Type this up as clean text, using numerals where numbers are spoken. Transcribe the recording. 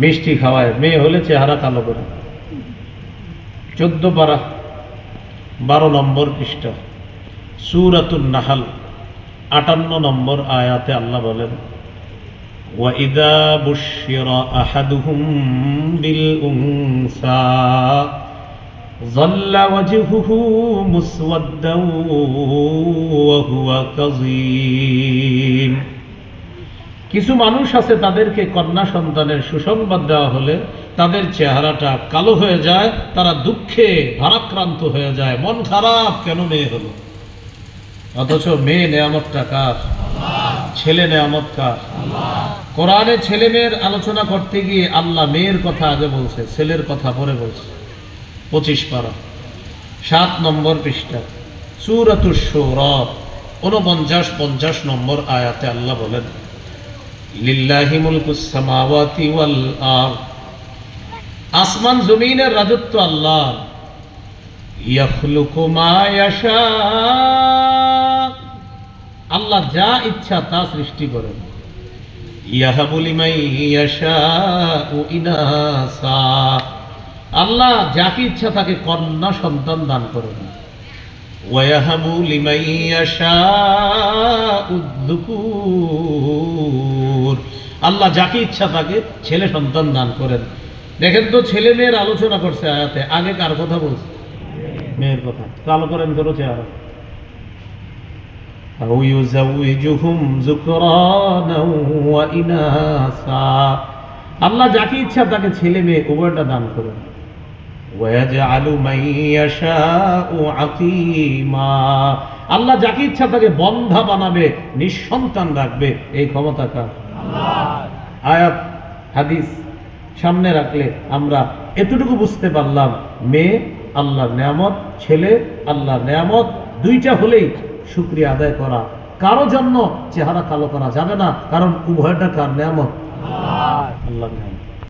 মিষ্টি খাওয়ায়, মেয়ে হলে চেহারা কালো করে। 14 পারা 12 নম্বর পৃষ্ঠা সূরাতুন নাহল 58 নম্বর আয়াতে আল্লাহ বলেন, وَإِذَا بُشِّرَ أَحَدُهُم بِالْأُنثَى ظَلَّ وَجْهُهُ مُسْوَدًّا وَهُوَ كَظِيمٌ। কিছু মানুষ আছে তাদেরকে কন্যা সন্তানের সুসংবাদ দেওয়া হলে তাদের চেহারাটা কালো হয়ে যায়, তারা দুঃখে ভারাক্রান্ত হয়ে যায়, মন খারাপ, কেন মেয়ে হলো। অথচ মেয়ে নেয়ামতটা কার? ছেলে নেয়ামত কার? কোরআনে ছেলে মেয়ের আলোচনা করতে গিয়ে আল্লাহ মেয়ের কথা আগে বলছে, ছেলের কথা পরে বলছে। 25 পারা 7 নম্বর পৃষ্ঠা সূরাতুশ শূরা 49-50 নম্বর আয়াতে আল্লাহ বলেন, লিল্লাহি মুলকুস সামাওয়াতি ওয়াল আরদ, আসমান জমিনের রাজত্ব আল্লাহ। ইয়াখলুকু মা ইয়াশা, আল্লাহ যা ইচ্ছা তা সৃষ্টি করেন। ইয়াহাবু লিমান ইয়াশাউ ইনাসা, আল্লাহ যাকে ইচ্ছা তাকে কন্যা সন্তান দান করেন। ওয়ায়াহাবু লিমান ইয়াশাউ যুকুর, আল্লাহ যাকে ইচ্ছা তাকে ছেলে সন্তান দান করেন। দেখেন তো, ছেলে মেয়ের আলোচনা করছে আয়াতে, আগে কার কথা বলছে? মেয়ের কথা। কালো করেন ধরো চেহারা। আও ইউযাউযুহুম যুকরানাও ওয়া ইনাসা, আল্লাহ যাকে ইচ্ছা তাকে ছেলে মেয়ে উভয়টা দান করেন। ওয়ায়াজআলু মান ইয়াশাউ আকীমা, আল্লাহ যাকে ইচ্ছা তাকে বন্ধা বানাবে, নিঃসন্তান রাখবে। এই ক্ষমতা কার? আল্লাহর। আয়াত হাদিস সামনে রাখলে আমরা এতটুকু বুঝতে পারলাম, মেয়ে আল্লাহর নেয়ামত, ছেলে আল্লাহর নেয়ামত। দুইটা হলেই শুকরিয়া আদায় করা। কারো জন্য চেহারা কালো করা যাবে না, কারণ উভয়টা কার নেয়ামত? আল্লাহর নেয়ামত।